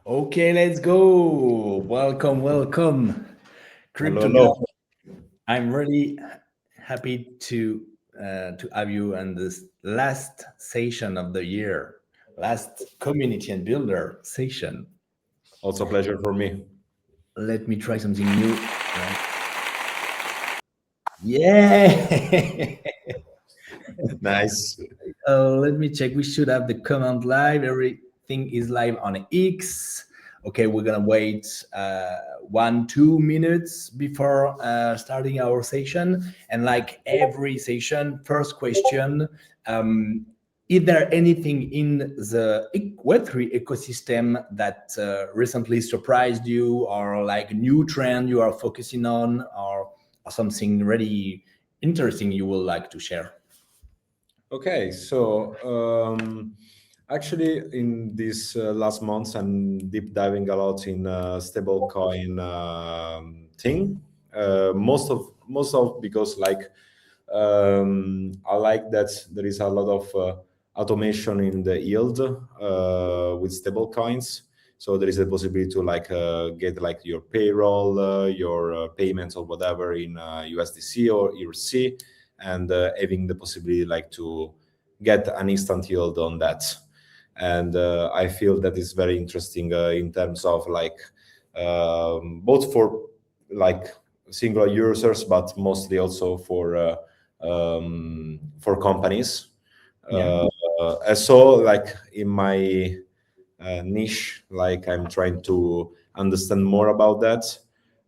Okay, let's go. Welcome, Hello, hello. Cryptogallo. I'm really happy to have you on this last session of the year, last community and builder session. Also pleasure for me. Let me try something new. Yeah. Nice. Let me check. We should have the command live. Everything is live on X. Okay, we're gonna wait 1-2 minutes before starting our session. And like every session, first question: is there anything in the Web3 ecosystem that recently surprised you, or like new trend you are focusing on, or something really interesting you would like to share? Okay, so actually, in these last months, I'm deep diving a lot in stablecoin thing. Most of because I like that there is a lot of automation in the yield with stablecoins. So there is a possibility to get like your payroll, your payments or whatever in USDC or ERC, and having the possibility like to get an instant yield on that. And I feel that is very interesting in terms of both for like single users, but mostly also for companies. Yeah. So like in my niche, like I'm trying to understand more about that,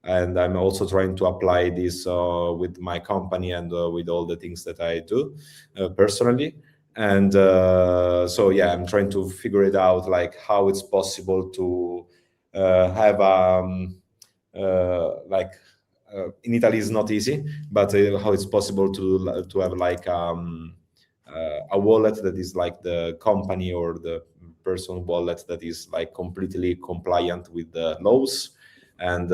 and I'm also trying to apply this with my company and with all the things that I do personally. And so yeah, I'm trying to figure it out, like how it's possible to have like in Italy is not easy, but how it's possible to have like a wallet that is like the company or the person wallet that is like completely compliant with the laws, and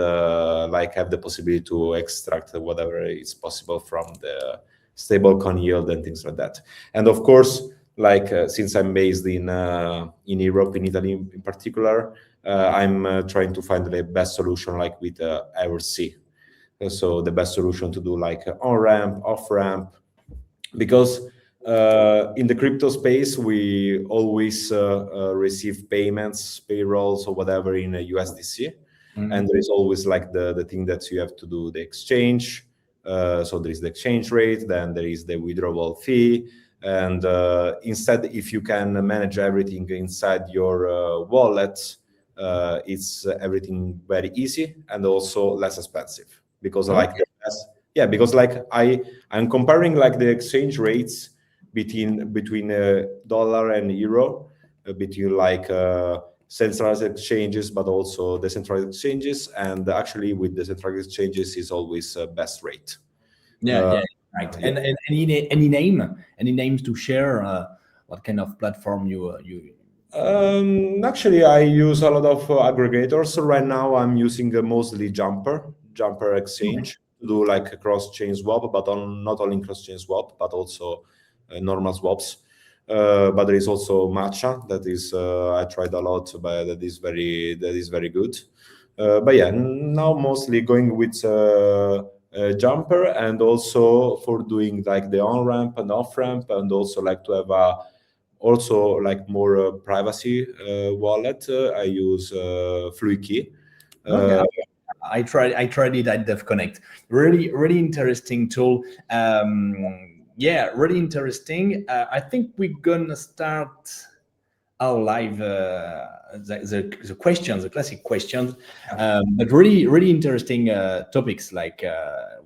like have the possibility to extract whatever is possible from the stablecoin yield and things like that. And of course, since I'm based in Europe, in Italy in particular, I'm trying to find the best solution, like with IRC. So the best solution to do like on ramp, off ramp, because in the crypto space we always receive payments, payrolls or whatever in a USDC, and there is always like the thing that you have to do the exchange. So there is the exchange rate, then there is the withdrawal fee, and instead, if you can manage everything inside your wallet, it's everything very easy and also less expensive, because yeah, because I'm comparing like the exchange rates between dollar and euro, between centralized exchanges, but also decentralized exchanges. And actually, with decentralized exchanges, is always best rate. Yeah, right. Yeah. And any names to share? What kind of platform you? Actually, I use a lot of aggregators. So right now, I'm using mostly Jumper Exchange to do like a cross-chain swap, but not only cross-chain swap, but also normal swaps. But there is also Matcha that is I tried a lot, but that is very good. But yeah, now mostly going with Jumper, and also for doing like the on ramp and off ramp, and also like to have a also like more privacy wallet. I use FluidKey. Okay. I tried it at DevConnect. Really interesting tool. Yeah, really interesting. I think we're gonna start our live the questions, the classic questions, but really interesting topics, like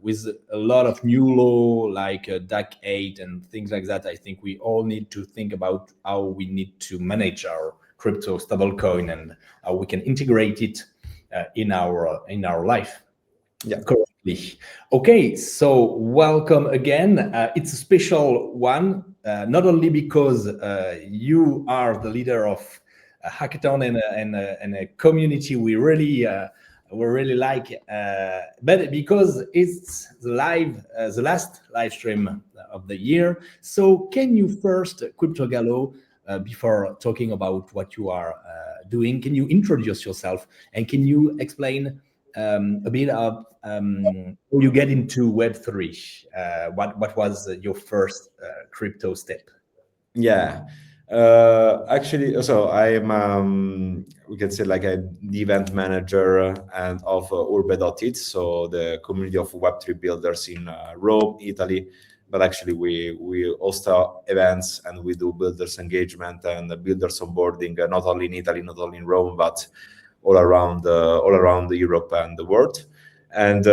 with a lot of new law, like DAC 8 and things like that. I think we all need to think about how we need to manage our crypto stablecoin and how we can integrate it in our life. Yeah. Correctly. Okay, so welcome again. It's a special one, not only because you are the leader of a hackathon and a community we really like, but because it's the last live stream of the year. So can you first, Cryptogallo, before talking about what you are doing, can you introduce yourself and can you explain a bit of how you get into Web3? What was your first crypto step? Yeah. Actually, so I am, we can say like the event manager and of urbe.eth, so the community of Web3 builders in Rome, Italy. But actually, we host events and we do builders engagement and builders onboarding, not only in Italy, not only in Rome, but all around Europe and the world. And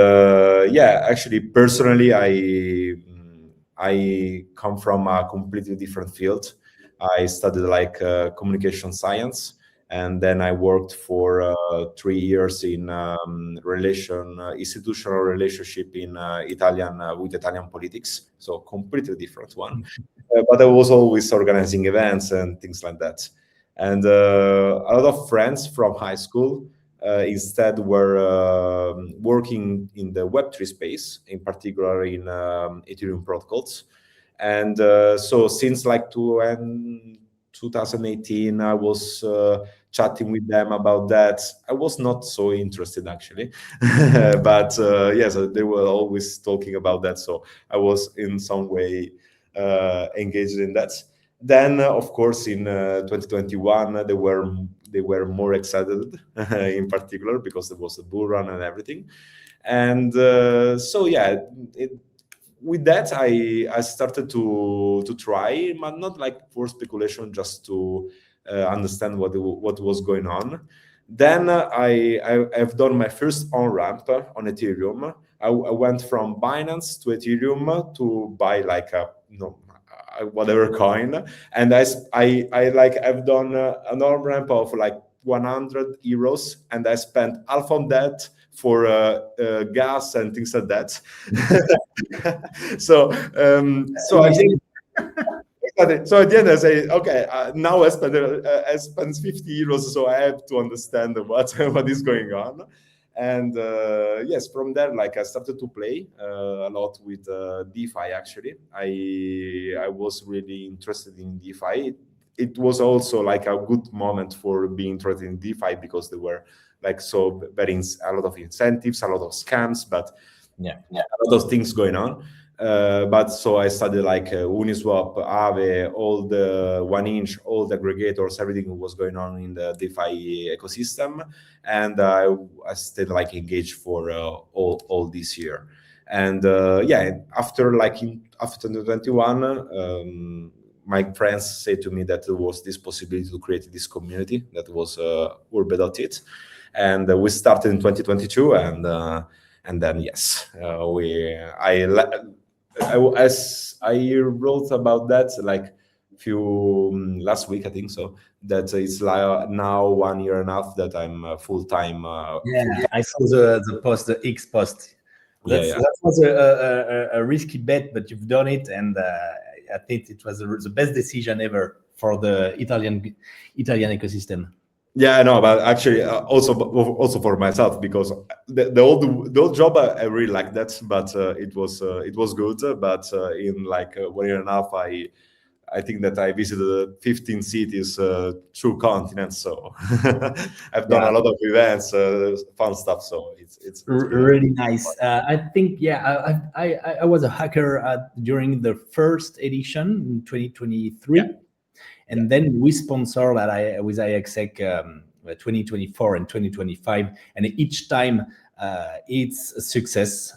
yeah, actually, personally, I come from a completely different field. I studied like communication science, and then I worked for 3 years in institutional relationship in Italian with Italian politics. So completely different one. But I was always organizing events and things like that. And a lot of friends from high school instead were working in the Web3 space, in particular in Ethereum protocols. And so since like 2018, I was chatting with them about that. I was not so interested actually, but yes, they were always talking about that. So I was in some way engaged in that. Then, of course, in 2021, they were more excited, in particular because there was a bull run and everything. And so yeah, with that I started to try, but not like for speculation, just to understand what was going on. Then I've done my first on ramp on Ethereum. I went from Binance to Ethereum to buy like a whatever coin, and I've done an on ramp of like 100 euros, and I spent half on that for gas and things like that. so I think. So at the end, I say, okay, now I spend 50 euros, so I have to understand what is going on. And yes, from there, like I started to play a lot with DeFi. Actually, I was really interested in DeFi. It was also like a good moment for being interested in DeFi because there were like a lot of incentives, a lot of scams, but yeah, a lot of things going on. But so I studied like Uniswap, Aave, all the 1inch, all the aggregators, everything was going on in the DeFi ecosystem, and I stayed like engaged for all this year. And yeah, after 2021, my friends said to me that there was this possibility to create this community that was urbe.eth, and we started in 2022, and then yes, I wrote about that like last week, I think so. That it's like now 1.5 years that I'm full time. Yeah, I saw the post, the X post. That was a risky bet, but you've done it, and I think it was the best decision ever for the Italian ecosystem. Yeah, no, but actually also for myself, because the old job I really liked that, but it was good. But in like 1.5 years, I think that I visited 15 cities, 2 continents. So I've done a lot of events, fun stuff. So it's really nice. I think I was a hacker during the first edition in 2023. Yeah. And then we sponsor that with iExec 2024 and 2025, and each time it's a success.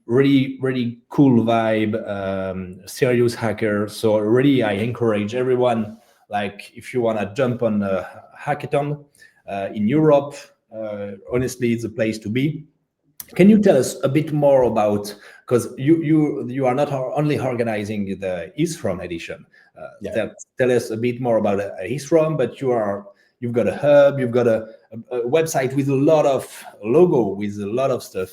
Really cool vibe, serious hacker. So really, I encourage everyone. Like, if you want to jump on a hackathon in Europe, honestly, it's a place to be. Can you tell us a bit more about, because you are not only organizing the ETHRome edition. Tell us a bit more about ETHRome, but you've got a hub, you've got a website with a lot of logo, with a lot of stuff.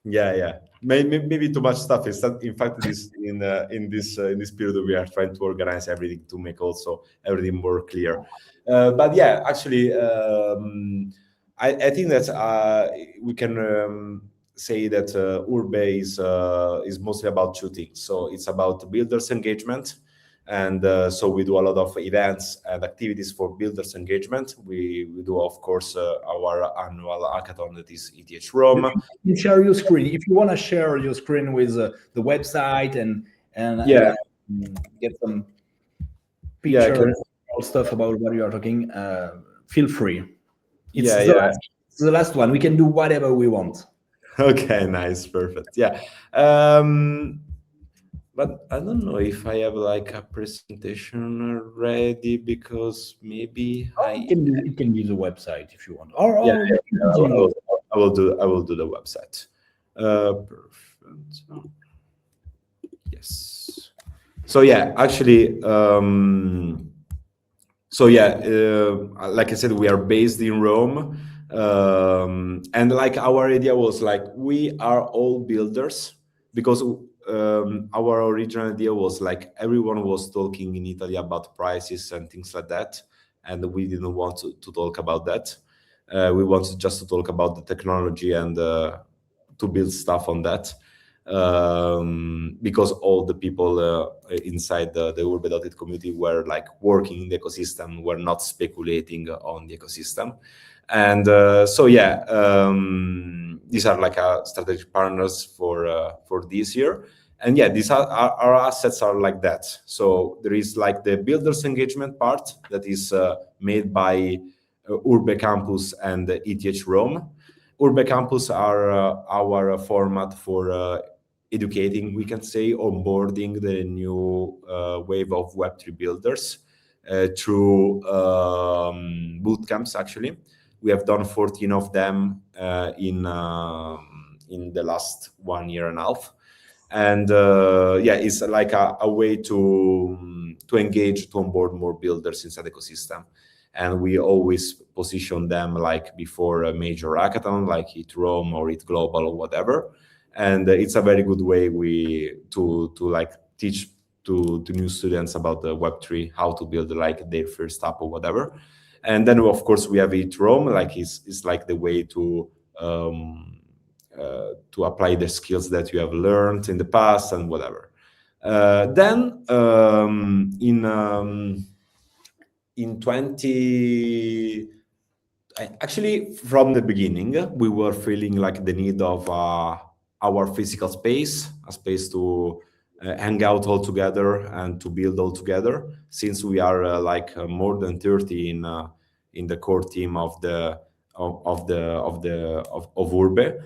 Yeah. Maybe too much stuff. Is that in fact in this period we are trying to organize everything to make also everything more clear. But yeah, actually, I think that we can say that Urbe is mostly about 2 things. So it's about builders engagement, And so we do a lot of events and activities for builders engagement. We do, of course, our annual hackathon that is ETHRome. You share your screen if you want to share your screen with the website and get some pictures or stuff about what you are talking. Feel free. It's the last one. We can do whatever we want. Okay, nice, perfect. Yeah. But I don't know if I have like a presentation ready, because maybe it can be the website if you want. Or I will do the website. Perfect. Yes. So yeah, actually, like I said, we are based in Rome, and like our idea was like we are all builders, because our original idea was like everyone was talking in Italy about prices and things like that, and we didn't want to talk about that. We wanted just to talk about the technology and to build stuff on that, because all the people inside the urbe eth community were like working in the ecosystem, were not speculating on the ecosystem. And these are like strategic partners for this year. And yeah, these are our assets are like that. So there is like the builders engagement part that is made by Urbe Campus and ETHRome. Urbe Campus are our format for educating, we can say, onboarding the new wave of Web3 builders through bootcamps. Actually, we have done 14 of them in the last 1 year and a half. And it's like a way to engage, to onboard more builders inside the ecosystem. And we always position them like before a major hackathon, like ETHRome or ETH Global or whatever. And it's a very good way to like teach to new students about the Web3, how to build like their first app or whatever. And then of course we have ETHRome, like it's like the way to apply the skills that you have learned in the past and whatever. In 20, actually from the beginning, we were feeling like the need of our physical space, a space to hang out all together and to build all together, since we are more than 30 in the core team of Urbe.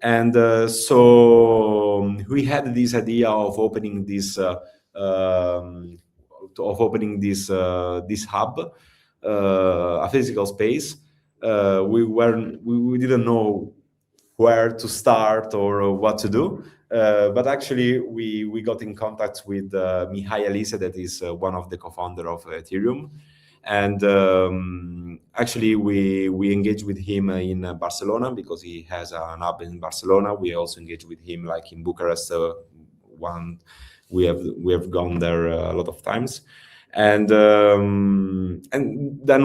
And so we had this idea of opening this hub, a physical space. We didn't know where to start or what to do, but actually we got in contact with Mihai Elise, that is one of the co-founder of Ethereum. And actually we engaged with him in Barcelona, because he has an hub in Barcelona. We also engaged with him like in Bucharest. We have gone there a lot of times. And then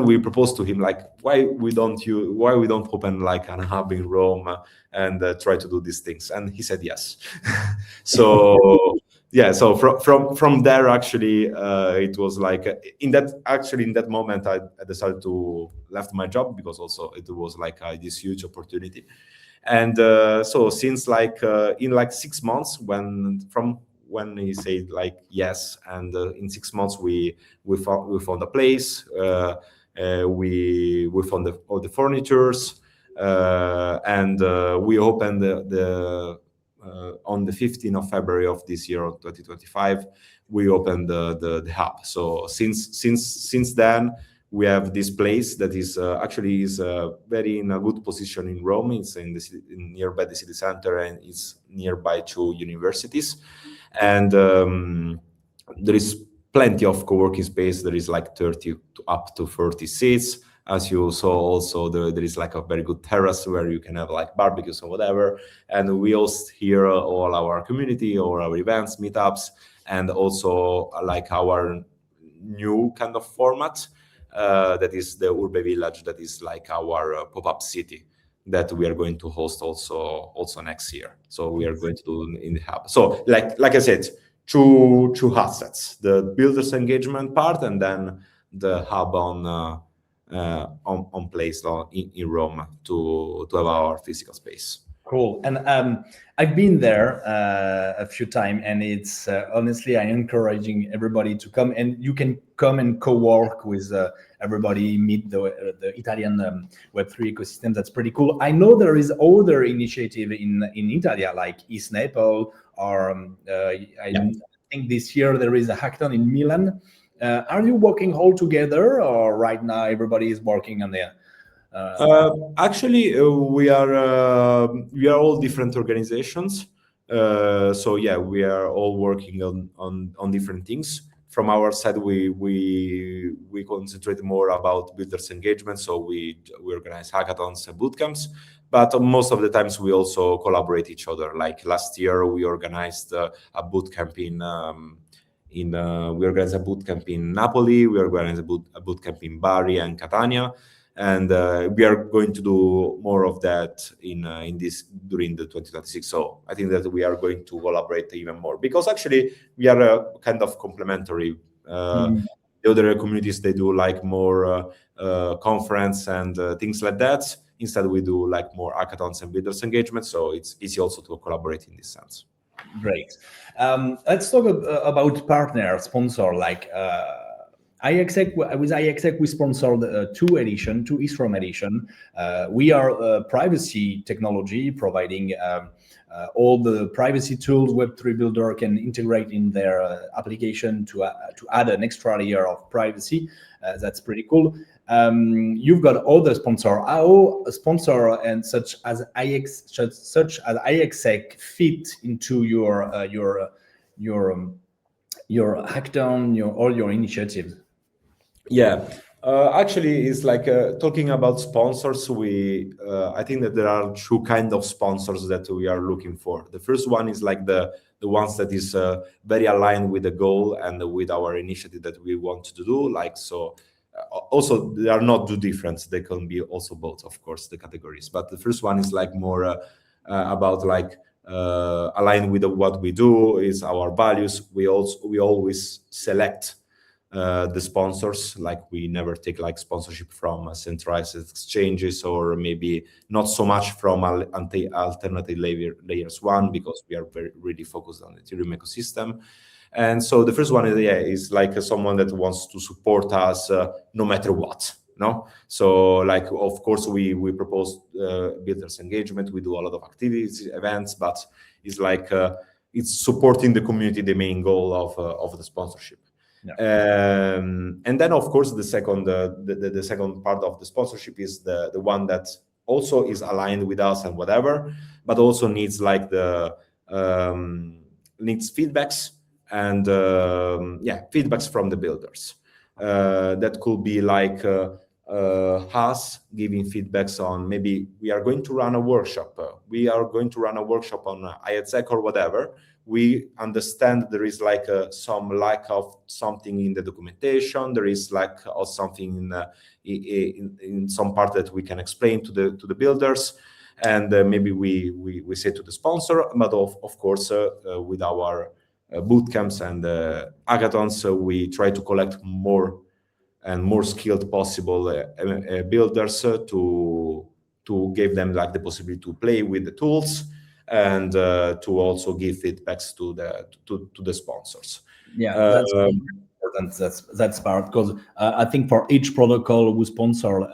we proposed to him like, why we don't open like an hub in Rome and try to do these things. And he said yes. So yeah, so from there, actually, it was like in that moment, I decided to left my job, because also it was like this huge opportunity. And so since like in like 6 months, when he said like yes, and in 6 months we found a place, we found all the furnitures, and we opened on the 15th of February of this year, 2025, we opened the hub. So since then, we have this place that is actually very in a good position in Rome. It's nearby the city center, and it's nearby 2 universities. And there is plenty of co-working space. There is like 30 up to 40 seats. As you saw, also there is like a very good terrace where you can have like barbecues or whatever. And we host here all our community or our events, meetups, and also like our new kind of format that is the Urbe Village, that is like our pop-up city that we are going to host also next year. So we are going to do in the hub. So like I said, two assets: the builders engagement part, and then the hub on place in Rome to have our physical space. Cool. And I've been there a few times, and it's honestly, I'm encouraging everybody to come, and you can come and co-work with everybody, meet the Italian Web3 ecosystem. That's pretty cool. I know there is other initiative in Italy, like ETHRome, or I think this year there is a hackathon in Milan. Are you working all together, or right now everybody is working on the actually, we are all different organizations. So yeah, we are all working on different things. From our side, we concentrate more about builders engagement. So we organize hackathons and bootcamps. But most of the times we also collaborate each other. Like last year, we organized a bootcamp we organized a bootcamp in Napoli. We organized a bootcamp in Bari and Catania. And we are going to do more of that in this during the 2026. So I think that we are going to collaborate even more, because actually we are kind of complementary. The other communities, they do like more conference and things like that. Instead, we do like more hackathons and builders engagement. So it's easy also to collaborate in this sense. Great. Let's talk about partner sponsor, like iExec. With iExec, we sponsored two ETHRome edition. We are a privacy technology providing all the privacy tools Web3 builder can integrate in their application to add an extra layer of privacy. That's pretty cool. You've got other sponsor. How a sponsor and such as iExec fit into your hackathon, all your initiatives? Yeah, actually, it's like talking about sponsors. I think that there are two kind of sponsors that we are looking for. The first one is like the ones that is very aligned with the goal and with our initiative that we want to do. Like so, also they are not too different. They can be also both, of course, the categories. But the first one is like more about like aligned with what we do, is our values. We always select the sponsors. Like we never take like sponsorship from centralized exchanges, or maybe not so much from alternative layers one, because we are really focused on the Ethereum ecosystem. And so the first one is like someone that wants to support us no matter what. No, so like of course we propose builders engagement. We do a lot of activities, events, but it's like it's supporting the community, the main goal of the sponsorship. Yeah. And then of course the second part of the sponsorship is the one that also is aligned with us and whatever, but also needs like the needs feedbacks and feedbacks from the builders. That could be like us giving feedbacks on, maybe we are going to run a workshop. We are going to run a workshop on iExec or whatever. We understand there is like some lack of something in the documentation. There is lack of something in some part that we can explain to the builders, and maybe we say to the sponsor. But of course, with our bootcamps and hackathons, we try to collect more and more skilled possible builders to give them like the possibility to play with the tools, and to also give feedbacks to the sponsors. Yeah, that's important. That's part, because I think for each protocol we sponsor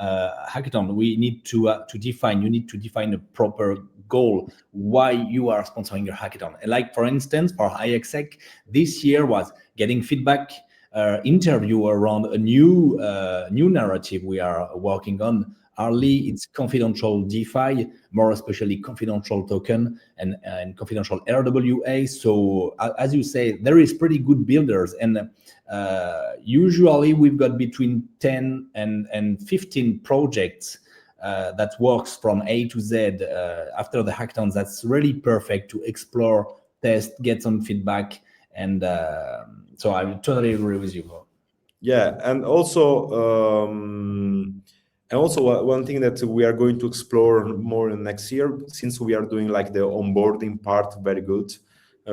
hackathon, we need to define. You need to define a proper goal why you are sponsoring your hackathon. And like for instance, for iExec, this year was getting feedback, interview around a new narrative we are working on. Early, it's confidential DeFi, more especially confidential token and confidential RWA. So as you say, there is pretty good builders, and usually we've got between 10 and 15 projects that works from A to Z after the hackathons. That's really perfect to explore, test, get some feedback, and so I totally agree with you. Yeah, and also one thing that we are going to explore more next year, since we are doing like the onboarding part very good,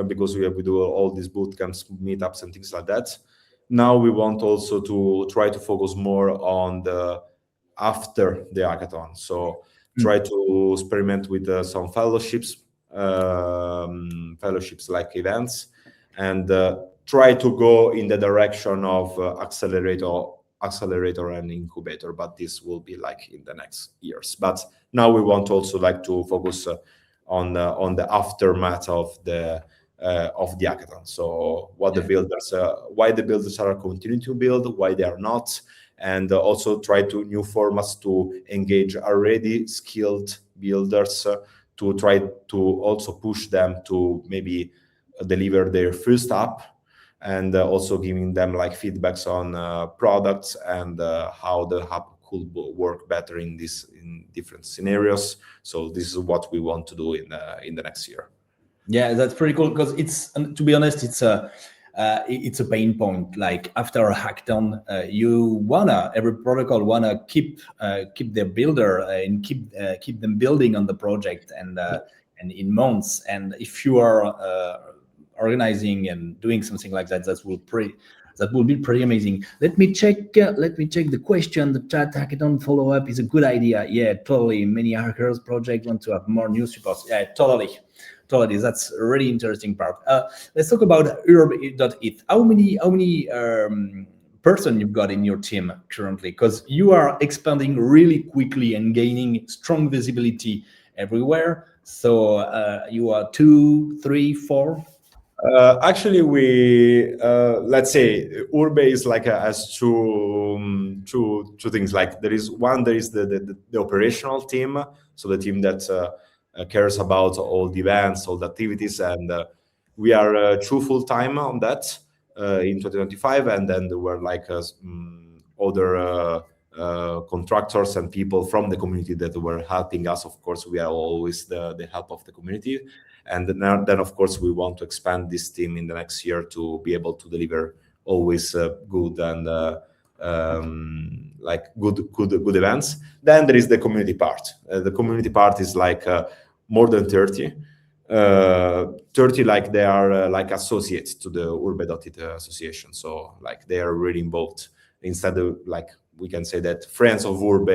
because we do all these bootcamps, meetups, and things like that. Now we want also to try to focus more on the after the hackathon. So try to experiment with some fellowships like events, and try to go in the direction of accelerator and incubator, but this will be like in the next years. But now we want also like to focus on the aftermath of the hackathon. So what the builders, why the builders are continuing to build, why they are not, and also try to new formats to engage already skilled builders, to try to also push them to maybe deliver their first app, and also giving them like feedbacks on products and how the app could work better in different scenarios. So this is what we want to do in the next year. Yeah, that's pretty cool, because it's, to be honest, it's a pain point. Like after a hackathon, every protocol wanna keep their builder and keep them building on the project and in months. And if you are organizing and doing something like that, that will be pretty amazing. Let me check the question. The chat: hackathon follow-up is a good idea. Yeah, totally. Many hackers projects want to have more new supports. Yeah, totally. That's a really interesting part. Let's talk about urbe.eth. How many person you've got in your team currently? Because you are expanding really quickly and gaining strong visibility everywhere. So you are 2, 3, 4. Actually, we let's say Urbe is like has two things. Like there is the operational team, so the team that cares about all the events, all the activities, and we are true full time on that in 2025. And then there were like other contractors and people from the community that were helping us. Of course, we are always the help of the community. And then, of course, we want to expand this team in the next year to be able to deliver always good and like good events. Then there is the community part. The community part is like more than 30. 30, like they are like associates to the urbe.eth association. So like they are really involved. Instead of like we can say that friends of Urbe,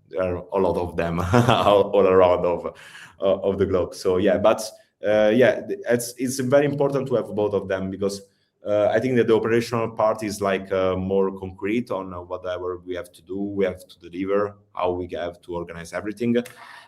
there are a lot of them all around of the globe. So yeah, but it's very important to have both of them, because I think that the operational part is like more concrete on whatever we have to do, we have to deliver, how we have to organize everything.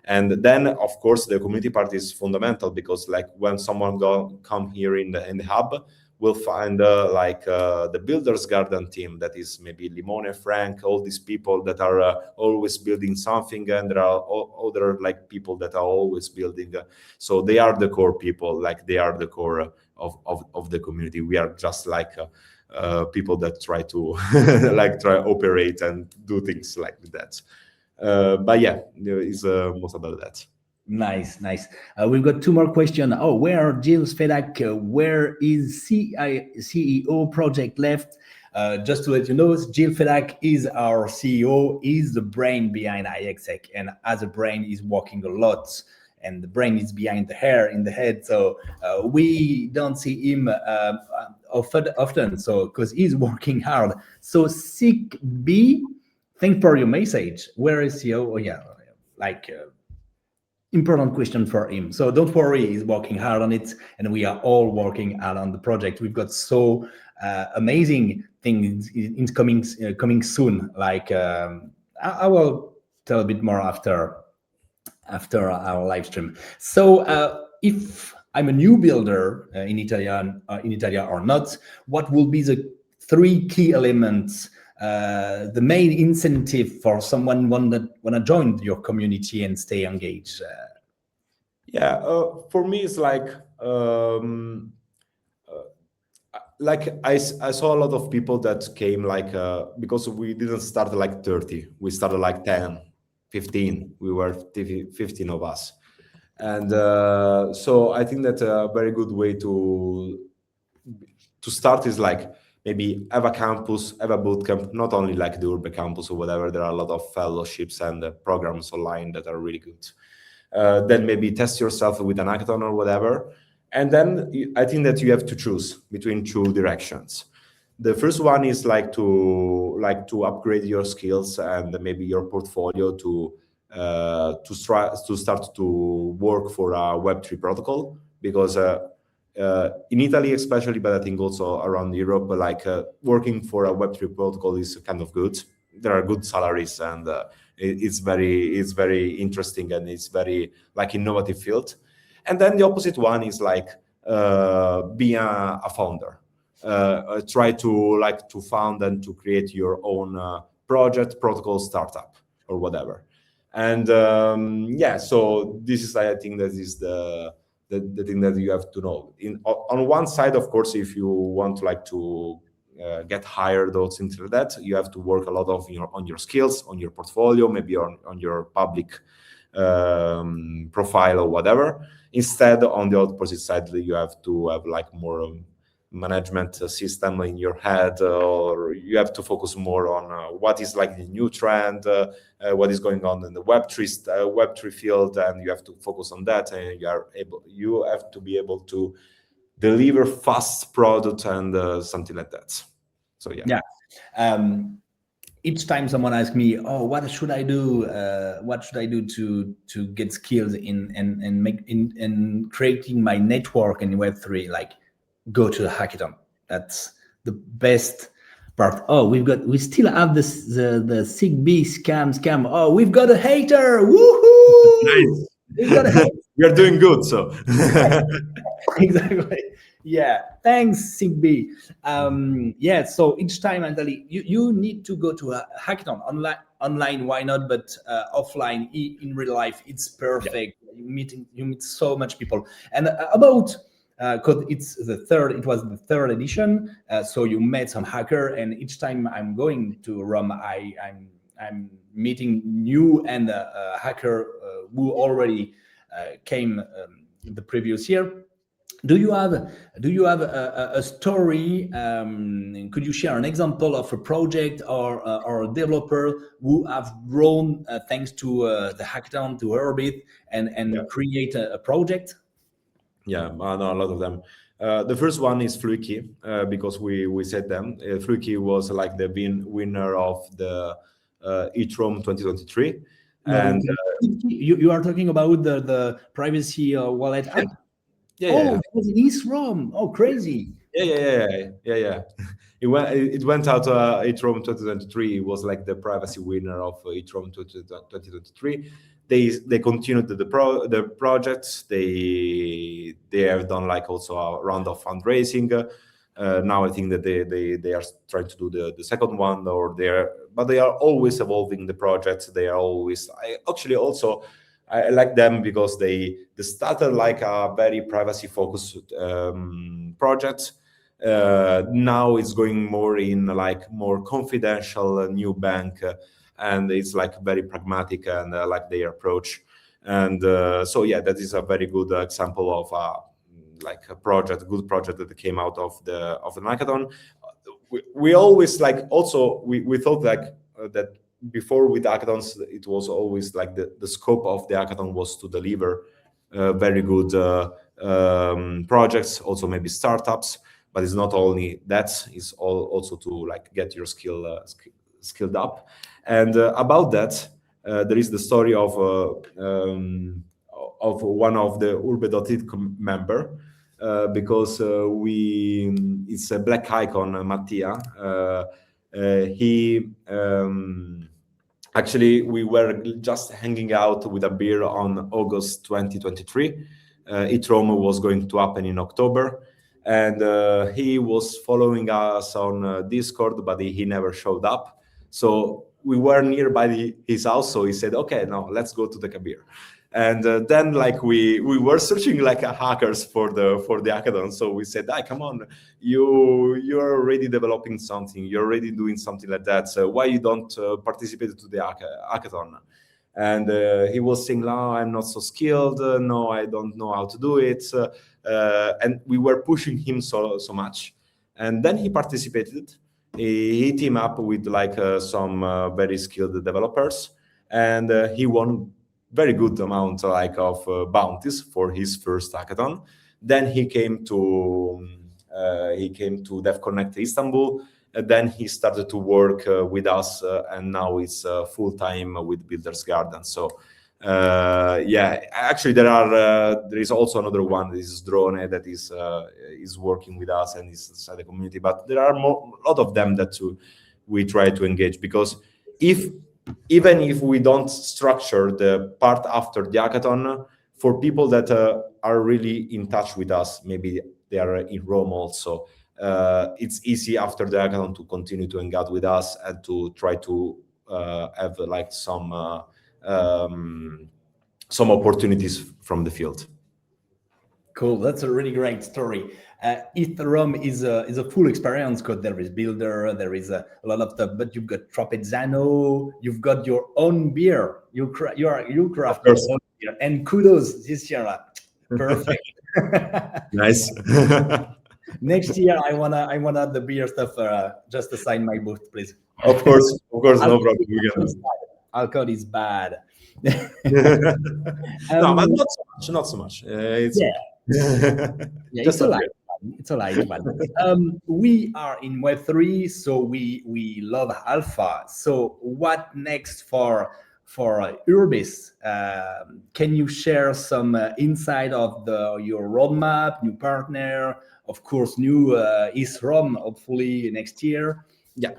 And then of course the community part is fundamental, because like when someone come here in the hub, we'll find the Builders Garden team, that is maybe Limone, Frank, all these people that are always building something, and there are other like people that are always building. So they are the core people, like they are the core of the community. We are just like people that try to operate and do things like that. But yeah, it's most about that. Nice. We've got 2 more questions. Where Gilles Fedak? Where is CEO project left? Just to let you know, Gilles Fedak is our CEO, is the brain behind iExec, and as a brain is working a lot, and the brain is behind the hair in the head. So we don't see him often, so because he's working hard. So Sick B, thanks for your message. Where is CEO? Oh yeah, like. Important question for him. So don't worry, he's working hard on it, and we are all working hard on the project. We've got so amazing things coming soon. Like I will tell a bit more after our live stream. So if I'm a new builder in Italia or not, what will be the 3 key elements? The main incentive for someone that want to join your community and stay engaged? For me, it's like I saw a lot of people that came because we didn't start like 30, we started like 10, 15. We were 15 of us, and so I think that a very good way to start is like maybe have a campus, have a bootcamp, not only like the Urbe campus or whatever. There are a lot of fellowships and programs online that are really good. Then maybe test yourself with an hackathon or whatever. And then I think that you have to choose between two directions. The first one is like to upgrade your skills and maybe your portfolio to start to work for a Web3 protocol, because in Italy especially, but I think also around Europe, like working for a Web3 protocol is kind of good. There are good salaries, and it's very interesting, and it's very like innovative field. And then the opposite one is like being a founder. Try to found and to create your own project, protocol, startup, or whatever. And yeah, so this is, I think, that is the thing that you have to know. On one side, of course, if you want to get hired or something like that, you have to work a lot on your skills, on your portfolio, maybe on your public profile or whatever. Instead, on the opposite side, you have to have like more management system in your head, or you have to focus more on what is like the new trend, what is going on in the Web3 field, and you have to focus on that. And you have to be able to deliver fast product and something like that. So yeah. Each time someone asks me, "Oh, what should I do? What should I do to get skills in creating my network in Web3?" Like, go to the hackathon. That's the best part. Oh, we still have the SIG-B scam. Oh, we've got a hater. Woohoo! Nice. We've got a hater. We are doing good, so exactly. Yeah, thanks, SIG-B. Yeah, so each time, Anthony, you need to go to a hackathon online. Why not? But offline, in real life, it's perfect. Yeah. You meet so much people. And about because it was the third edition. So you met some hacker, and each time I'm going to Rome, I'm meeting new and hacker who already came the previous year. Do you have a story? Could you share an example of a project or a developer who have grown thanks to the hackathon, to urbe eth, and create a project? Yeah, I know a lot of them. The first one is Fluky, because we said them. Fluky was like the winner of the ETHRome 2023. And you are talking about the privacy wallet app? Yeah. It was in ETHRome. Oh, crazy. Yeah. It went out ETHRome 2023. It was like the privacy winner of ETHRome 2023. They continued the projects. They have done like also a round of fundraising. Now I think that they are trying to do the second one, but they are always evolving the projects. They are always. I like them because they started like a very privacy focused project. Now it's going more in like more confidential new bank, and it's like very pragmatic and like their approach. And so yeah, that is a very good example of like a good project that came out of the hackathon. We always like also we thought like that before with hackathons, it was always like the scope of the hackathon was to deliver very good projects, also maybe startups. But it's not only that; it's also to like get your skilled up. And about that, there is the story of one of the urbe eth member, because it's a black icon, Mattia. He actually, we were just hanging out with a beer on August 2023. ETHRome was going to happen in October, and he was following us on Discord, but he never showed up. So we were nearby his house, so he said, "Okay, now let's go to the Kabir." And then like we were searching like hackers for the hackathon. So we said, come on, you're already developing something, you're already doing something like that. So why you don't participate to the hackathon? And he was saying, "No, I'm not so skilled. No, I don't know how to do it." And we were pushing him so much. And then he participated. He teamed up with like some very skilled developers, and he won very good amount like of bounties for his first hackathon. Then he came to DevConnect Istanbul. Then he started to work with us, and now it's full time with Builders Garden. So yeah, actually there is also another one. This is Drone that is working with us and is inside the community. But there are a lot of them that we try to engage, because even if we don't structure the part after the hackathon, for people that are really in touch with us, maybe they are in Rome also, it's easy after the hackathon to continue to engage with us and to try to have like some opportunities from the field. Cool, that's a really great story. ETHRome is a full experience code. There is Builder, there is a lot of stuff, but you've got Tropezzano, you've got your own beer. You craft your own beer, and kudos this year. Perfect. Nice. Next year, I wanna the beer stuff. Just to sign my booth, please. Of course, no problem. Alcohol is bad. No, but not so much. It's it's a light one. We are in Web3, so we love alpha. So what next for Urbis? Can you share some insight of your roadmap, new partner, of course, new ETHRome, hopefully next year? Yeah.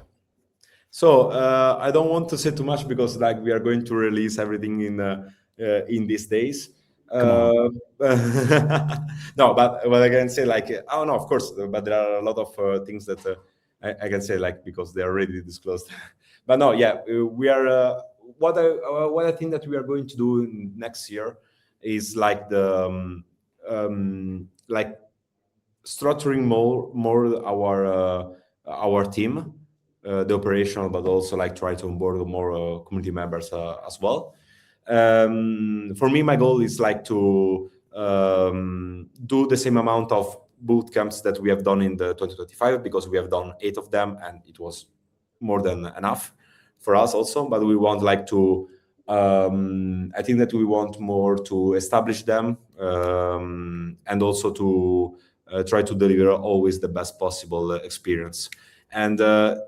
So I don't want to say too much, because like we are going to release everything in these days. No, but what I can say, like, oh no, of course, but there are a lot of things that I can say, like, because they are already disclosed. But no, yeah, we are. What I think that we are going to do next year is like the like structuring more our team, the operational, but also like try to onboard more community members as well. For me, my goal is like to do the same amount of boot camps that we have done in the 2025, because we have done 8 of them and it was more than enough for us also. But we want like to I think that we want more to establish them, and also to try to deliver always the best possible experience. And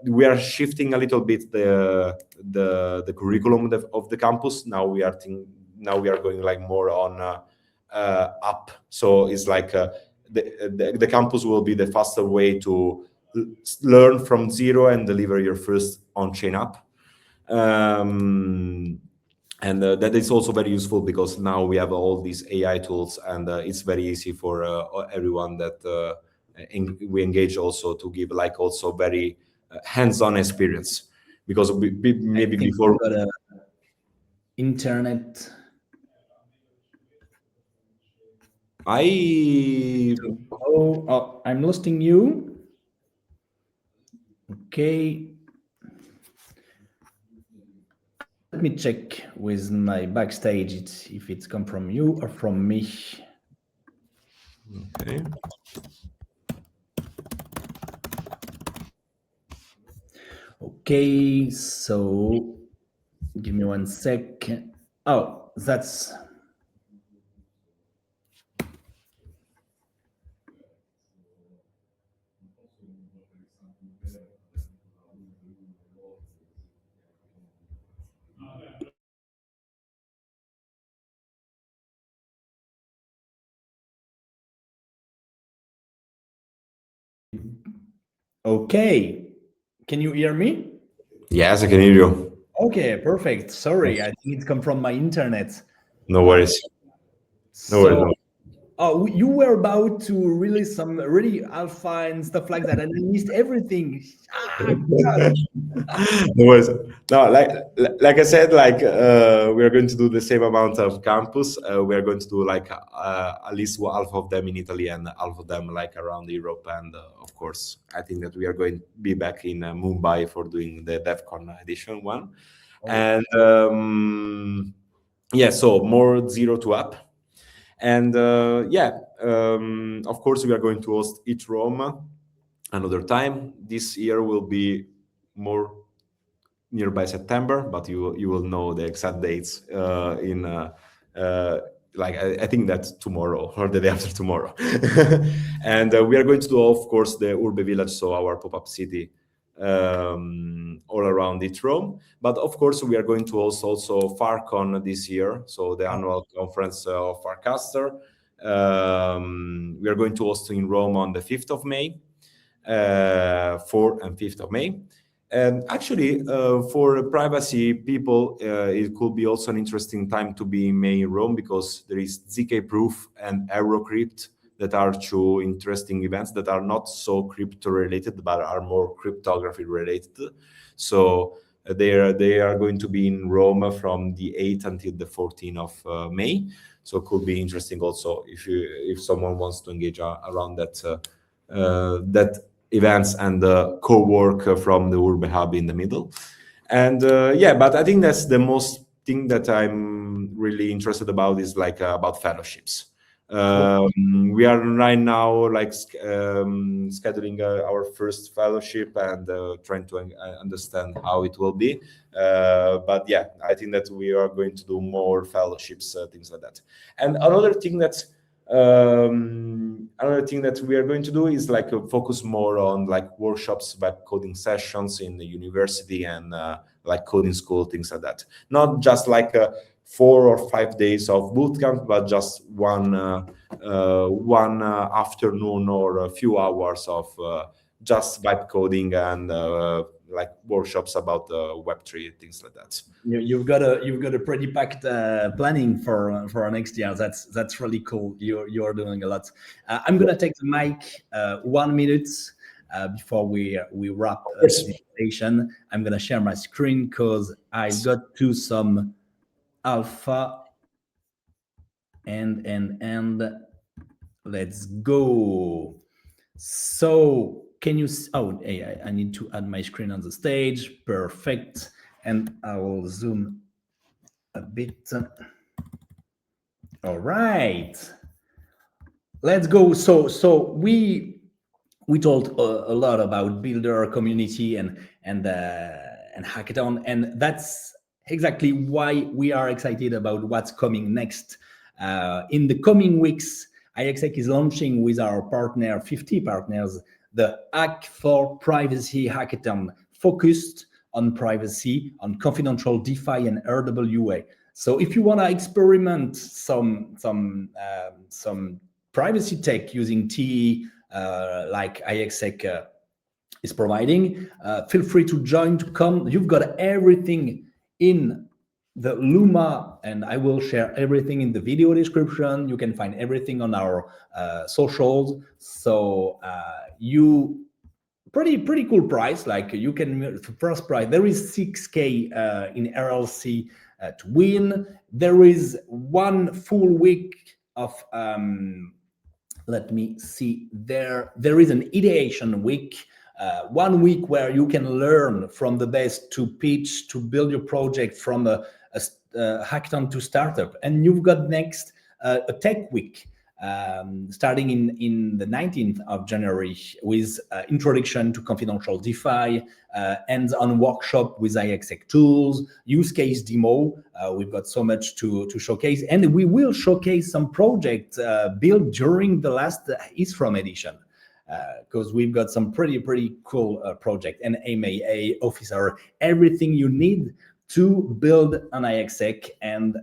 we are shifting a little bit the curriculum of the campus. Now we are going like more on up. So it's like the campus will be the faster way to learn from zero and deliver your first on-chain app. And that is also very useful, because now we have all these AI tools, and it's very easy for everyone that we engage also to give like also very hands-on experience, because maybe before internet. I'm losing you. Okay. Let me check with my backstage if it's come from you or from me. Okay. Okay, so give me 1 sec. Oh, that's... Okay, can you hear me? Yes, I can hear you. Okay, perfect. Sorry, I think it come from my internet. No worries. No worries. Oh, you were about to release some really alpha and stuff like that, and I missed everything. No worries. No, like I said, like we are going to do the same amount of campus. We are going to do like at least half of them in Italy and half of them like around Europe. And of course, I think that we are going to be back in Mumbai for doing the DevCon edition 1. And yeah, so more zero to up. And of course, we are going to host ETHRome another time. This year will be more nearby September, but you will know the exact dates like I think that's tomorrow or the day after tomorrow. And we are going to do, of course, the Urbe Village, so our pop-up city, all around ETHRome. But of course, we are going to host also FarCon this year, so the annual conference of Farcaster. We are going to host in Rome on the 5th of May, 4th and 5th of May. And actually, for privacy people, it could be also an interesting time to be in May in Rome, because there is ZK Proof and Eurocrypt, that are two interesting events that are not so crypto related, but are more cryptography related. So they are going to be in Rome from the 8th until the 14th of May. So it could be interesting also if someone wants to engage around that events and co-work from the Urbe Hub in the middle. And yeah, but I think that's the most thing that I'm really interested about, is like about fellowships. We are right now like scheduling our first fellowship and trying to understand how it will be. But yeah, I think that we are going to do more fellowships, things like that. And another thing that we are going to do is like focus more on like workshops, web coding sessions in the university and like coding school, things like that. Not just like 4 or 5 days of bootcamp, but just one afternoon or a few hours of just vibe coding and like workshops about Web3, things like that. You've got a pretty packed planning for next year. That's really cool. You're doing a lot. I'm gonna take the mic 1 minute before we wrap this presentation. I'm gonna share my screen because I got to some alpha and let's go. So can you, hey, I need to add my screen on the stage. Perfect. And I will zoom a bit. All right, let's go. So we told a lot about builder community and hackathon, and that's exactly why we are excited about what's coming next. In the coming weeks, iExec is launching with our partner, 50 partners, the Hack for Privacy Hackathon, focused on privacy, on confidential DeFi and RWA. So if you want to experiment some privacy tech using TE, like iExec is providing, feel free to join, to come. You've got everything in the Luma, and I will share everything in the video description. You can find everything on our socials. So you pretty cool price. Like you can, first prize, there is 6K in RLC to win. There is 1 full week of let me see, there is an ideation week, 1 week where you can learn from the best to pitch, to build your project from a hackathon to startup. And you've got next a tech week, starting in the 19th of January with introduction to confidential DeFi, hands-on workshop with iExec tools, use case demo. We've got so much to showcase, and we will showcase some projects built during the last ETHRome edition, because we've got some pretty cool project, and MAA officer, everything you need to build an iExec, and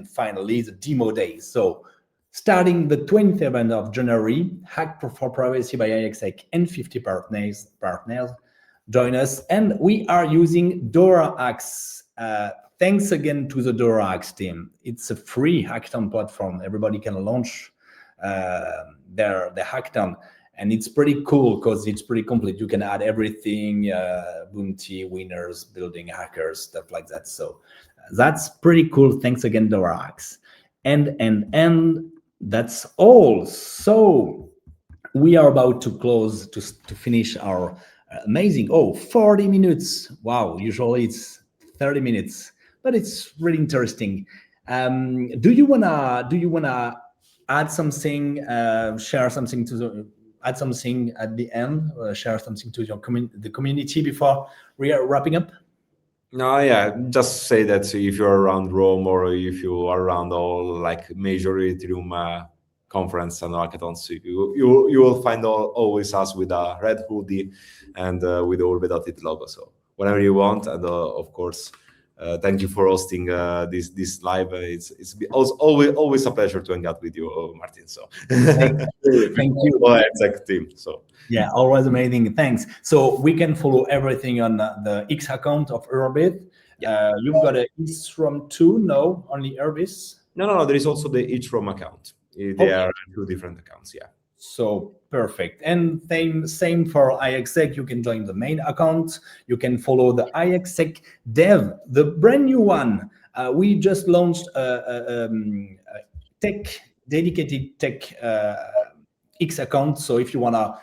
finally the demo days. So starting the 27th of January, Hack for Privacy by iExec and 50 partners join us, and we are using DoraX. Thanks again to the DoraX team. It's a free hackathon platform. Everybody can launch their hackathon, and it's pretty cool because it's pretty complete. You can add everything, bounty, winners, building, hackers, stuff like that. So that's pretty cool. Thanks again, DoraX. And that's all. So we are about to close, to finish our amazing 40 minutes. Wow, usually it's 30 minutes, but it's really interesting. Do you wanna add something, share something to add something at the end, share something to the community before we are wrapping up? No, yeah, just say that if you're around Rome or if you are around all like major Ethereum conference and hackathons, you will find always us with a red hoodie and with the urbe eth logo. So whenever you want, and of course, thank you for hosting this live. It's always a pleasure to hang out with you, Martin. So Thank you. Thank you. iExec team. So. Yeah, always amazing. Thanks. So we can follow everything on the X account of urbe eth. You've got a ETHRome too? No, only Urbis? No. There is also the ETHRome account. They are two different accounts. Yeah. So perfect. And same for iExec. You can join the main account. You can follow the iExec dev, the brand new one. We just launched a dedicated tech X account. So if you wanna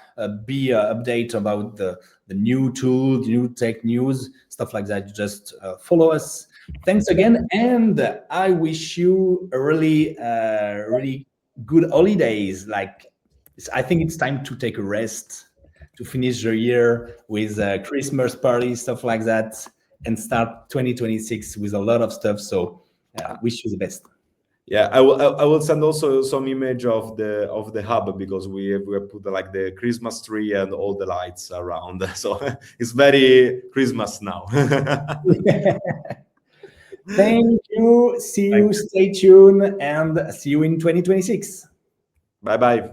be update about the new tool, the new tech news, stuff like that, just follow us. Thanks again, and I wish you a really good holidays. Like, I think it's time to take a rest, to finish the year with Christmas party, stuff like that, and start 2026 with a lot of stuff. So wish you the best. Yeah, I will send also some image of the hub, because we have put like the Christmas tree and all the lights around. So it's very Christmas now. Thank you. See you. Stay tuned, and see you in 2026. Bye bye.